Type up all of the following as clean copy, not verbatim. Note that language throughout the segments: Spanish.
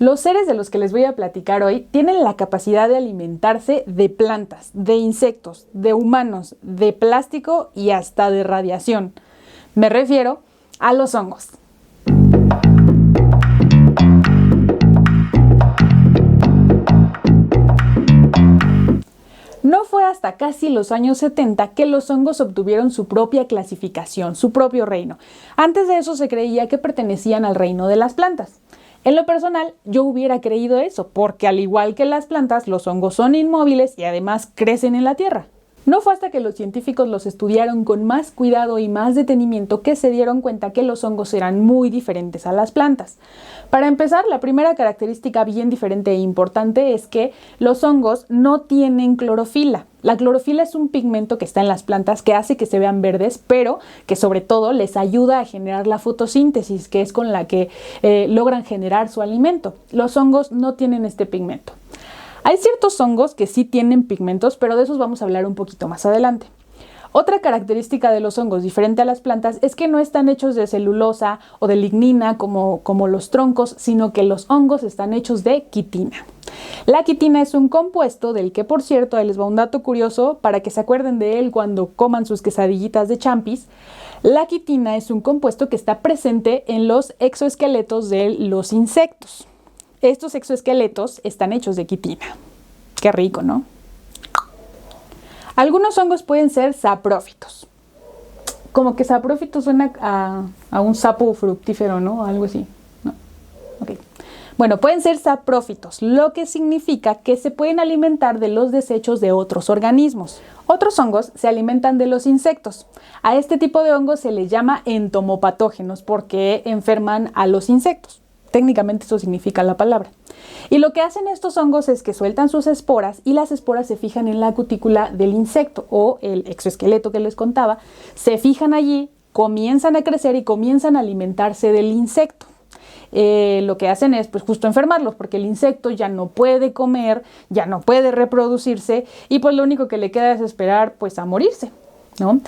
Los seres de los que les voy a platicar hoy tienen la capacidad de alimentarse de plantas, de insectos, de humanos, de plástico y hasta de radiación. Me refiero a los hongos. No fue hasta casi los años 70 que los hongos obtuvieron su propia clasificación, su propio reino. Antes de eso se creía que pertenecían al reino de las plantas. En lo personal, yo hubiera creído eso, porque al igual que las plantas, los hongos son inmóviles y además crecen en la tierra. No fue hasta que los científicos los estudiaron con más cuidado y más detenimiento que se dieron cuenta que los hongos eran muy diferentes a las plantas. Para empezar, la primera característica bien diferente e importante es que los hongos no tienen clorofila. La clorofila es un pigmento que está en las plantas que hace que se vean verdes, pero que sobre todo les ayuda a generar la fotosíntesis, que es con la que logran generar su alimento. Los hongos no tienen este pigmento. Hay ciertos hongos que sí tienen pigmentos, pero de esos vamos a hablar un poquito más adelante. Otra característica de los hongos diferente a las plantas es que no están hechos de celulosa o de lignina como los troncos, sino que los hongos están hechos de quitina. La quitina es un compuesto del que, por cierto, ahí les va un dato curioso para que se acuerden de él cuando coman sus quesadillitas de champis. La quitina es un compuesto que está presente en los exoesqueletos de los insectos. Estos exoesqueletos están hechos de quitina. Qué rico, ¿no? Algunos hongos pueden ser saprófitos. Como que saprófito suena a un sapo fructífero, ¿no? Algo así, ¿no? Okay. Bueno, pueden ser saprófitos, lo que significa que se pueden alimentar de los desechos de otros organismos. Otros hongos se alimentan de los insectos. A este tipo de hongos se les llama entomopatógenos porque enferman a los insectos. Técnicamente eso significa la palabra. Y lo que hacen estos hongos es que sueltan sus esporas y las esporas se fijan en la cutícula del insecto o el exoesqueleto que les contaba. Se fijan allí, comienzan a crecer y comienzan a alimentarse del insecto. Lo que hacen es pues justo enfermarlos porque el insecto ya no puede comer, ya no puede reproducirse y pues lo único que le queda es esperar pues a morirse, ¿no?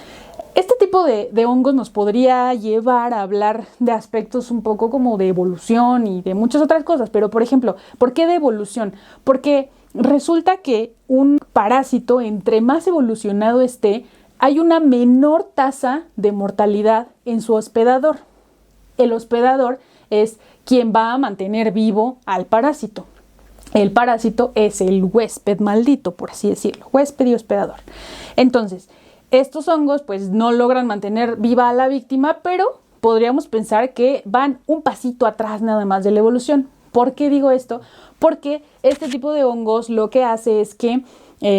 Este tipo de hongos nos podría llevar a hablar de aspectos un poco como de evolución y de muchas otras cosas, pero por ejemplo, ¿por qué de evolución? Porque resulta que un parásito, entre más evolucionado esté, hay una menor tasa de mortalidad en su hospedador. El hospedador es quien va a mantener vivo al parásito. El parásito es el huésped maldito, por así decirlo, huésped y hospedador. Entonces, estos hongos pues no logran mantener viva a la víctima, pero podríamos pensar que van un pasito atrás nada más de la evolución. ¿Por qué digo esto? Porque este tipo de hongos lo que hace es que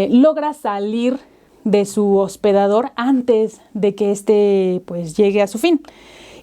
logra salir de su hospedador antes de que éste pues llegue a su fin.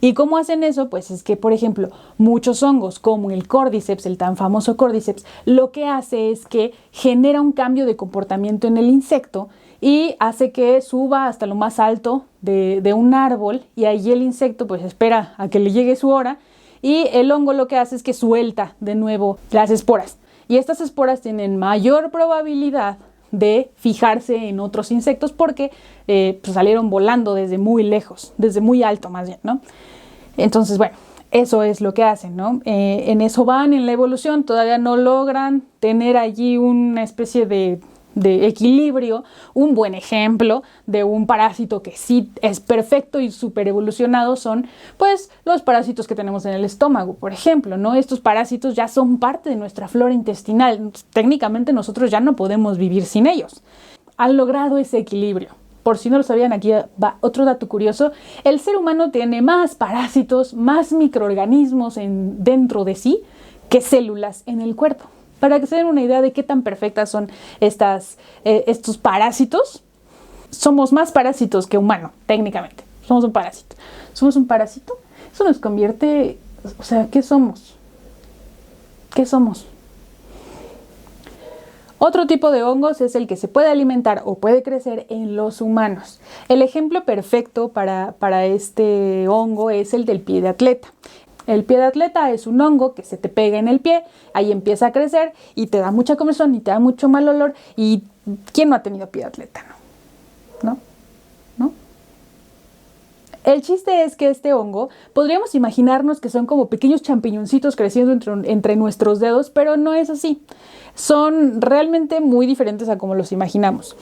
¿Y cómo hacen eso? Pues es que, por ejemplo, muchos hongos como el Cordyceps, el tan famoso Cordyceps, lo que hace es que genera un cambio de comportamiento en el insecto y hace que suba hasta lo más alto de un árbol y ahí el insecto pues espera a que le llegue su hora y el hongo lo que hace es que suelta de nuevo las esporas. Y estas esporas tienen mayor probabilidad de fijarse en otros insectos porque pues salieron volando desde muy lejos, desde muy alto más bien, ¿no? Entonces, bueno, eso es lo que hacen, ¿no? En eso van en la evolución, todavía no logran tener allí una especie de equilibrio. Un buen ejemplo de un parásito que sí es perfecto y súper evolucionado son pues los parásitos que tenemos en el estómago, por ejemplo, ¿no? Estos parásitos ya son parte de nuestra flora intestinal. Técnicamente nosotros ya no podemos vivir sin ellos. Han logrado ese equilibrio. Por si no lo sabían, aquí va otro dato curioso. El ser humano tiene más parásitos, más microorganismos dentro de sí que células en el cuerpo. Para que se den una idea de qué tan perfectas son estos parásitos, somos más parásitos que humanos, técnicamente. Somos un parásito. ¿Somos un parásito? Eso nos convierte... O sea, ¿qué somos? ¿Qué somos? Otro tipo de hongos es el que se puede alimentar o puede crecer en los humanos. El ejemplo perfecto para este hongo es el del pie de atleta. El pie de atleta es un hongo que se te pega en el pie, ahí empieza a crecer y te da mucha comezón y te da mucho mal olor. ¿Y quién no ha tenido pie de atleta? ¿No? El chiste es que este hongo, podríamos imaginarnos que son como pequeños champiñoncitos creciendo entre nuestros dedos, pero no es así. Son realmente muy diferentes a como los imaginamos.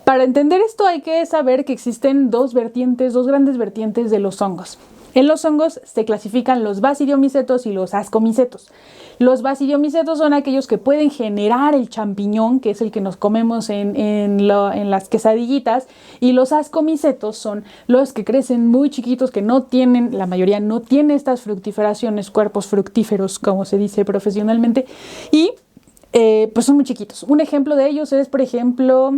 Para entender esto hay que saber que existen dos grandes vertientes de los hongos. En los hongos se clasifican los basidiomicetos y los ascomicetos. Los basidiomicetos son aquellos que pueden generar el champiñón, que es el que nos comemos en las quesadillitas, y los ascomicetos son los que crecen muy chiquitos, que la mayoría no tiene estas fructiferaciones, cuerpos fructíferos, como se dice profesionalmente, y pues son muy chiquitos. Un ejemplo de ellos es, por ejemplo,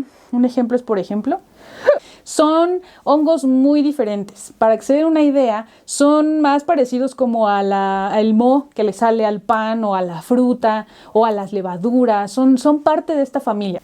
son hongos muy diferentes. Para que se den una idea, son más parecidos como al moho que le sale al pan o a la fruta o a las levaduras. Son parte de esta familia.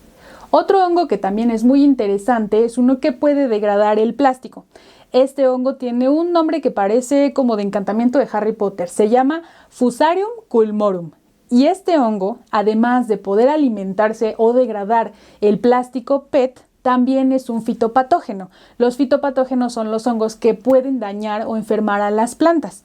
Otro hongo que también es muy interesante es uno que puede degradar el plástico. Este hongo tiene un nombre que parece como de encantamiento de Harry Potter. Se llama Fusarium culmorum. Y este hongo, además de poder alimentarse o degradar el plástico PET, también es un fitopatógeno. Los fitopatógenos son los hongos que pueden dañar o enfermar a las plantas.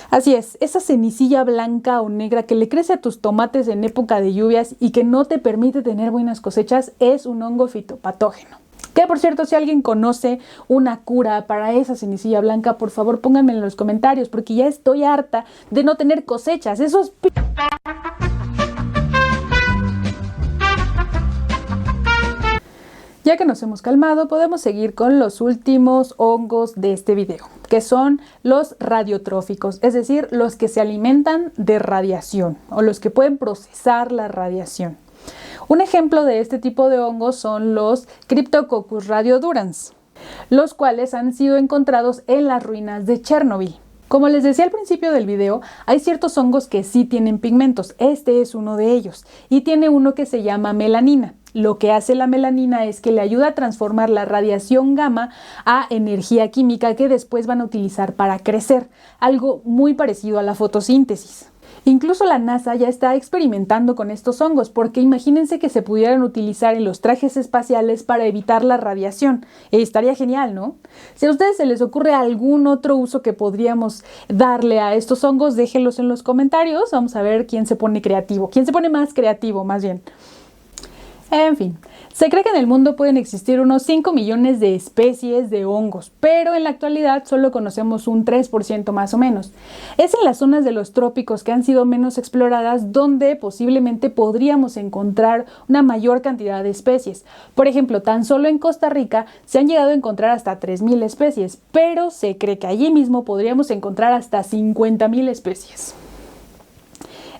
Así es, esa cenicilla blanca o negra que le crece a tus tomates en época de lluvias y que no te permite tener buenas cosechas es un hongo fitopatógeno. Que por cierto, si alguien conoce una cura para esa cenicilla blanca, por favor pónganme en los comentarios, porque ya estoy harta de no tener cosechas. Ya que nos hemos calmado, podemos seguir con los últimos hongos de este video, que son los radiotróficos, es decir, los que se alimentan de radiación o los que pueden procesar la radiación. Un ejemplo de este tipo de hongos son los Cryptococcus radiodurans, los cuales han sido encontrados en las ruinas de Chernobyl. Como les decía al principio del video, hay ciertos hongos que sí tienen pigmentos. Este es uno de ellos y tiene uno que se llama melanina. Lo que hace la melanina es que le ayuda a transformar la radiación gamma a energía química que después van a utilizar para crecer, algo muy parecido a la fotosíntesis. Incluso la NASA ya está experimentando con estos hongos, porque imagínense que se pudieran utilizar en los trajes espaciales para evitar la radiación. Estaría genial, ¿no? Si a ustedes se les ocurre algún otro uso que podríamos darle a estos hongos, déjenlos en los comentarios. Vamos a ver quién se pone creativo, quién se pone más creativo, más bien. En fin, se cree que en el mundo pueden existir unos 5 millones de especies de hongos, pero en la actualidad solo conocemos un 3% más o menos. Es en las zonas de los trópicos que han sido menos exploradas donde posiblemente podríamos encontrar una mayor cantidad de especies. Por ejemplo, tan solo en Costa Rica se han llegado a encontrar hasta 3,000 especies, pero se cree que allí mismo podríamos encontrar hasta 50,000 especies.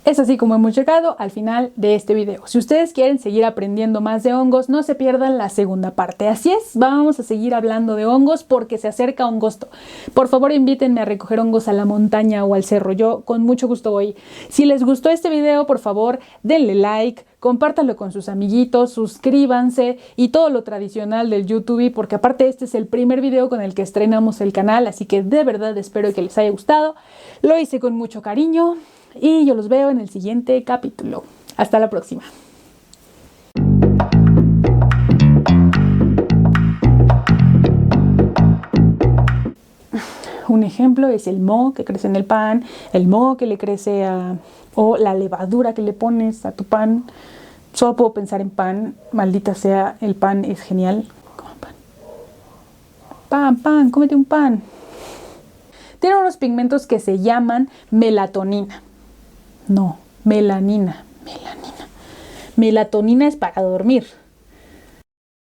Es así como hemos llegado al final de este video. Si ustedes quieren seguir aprendiendo más de hongos, no se pierdan la segunda parte. Así es, vamos a seguir hablando de hongos porque se acerca agosto. Por favor, invítenme a recoger hongos a la montaña o al cerro. Yo con mucho gusto voy. Si les gustó este video, por favor, denle like, compártanlo con sus amiguitos, suscríbanse y todo lo tradicional del YouTube, porque aparte este es el primer video con el que estrenamos el canal, así que de verdad espero que les haya gustado. Lo hice con mucho cariño. Y yo los veo en el siguiente capítulo. Hasta la próxima. Un ejemplo es el moho que crece en el pan, el moho que le crece o la levadura que le pones a tu pan. Solo puedo pensar en pan. Maldita sea, el pan es genial. Coman pan. Pan, cómete un pan. Tiene unos pigmentos que se llaman melatonina. No, melanina. Melatonina es para dormir.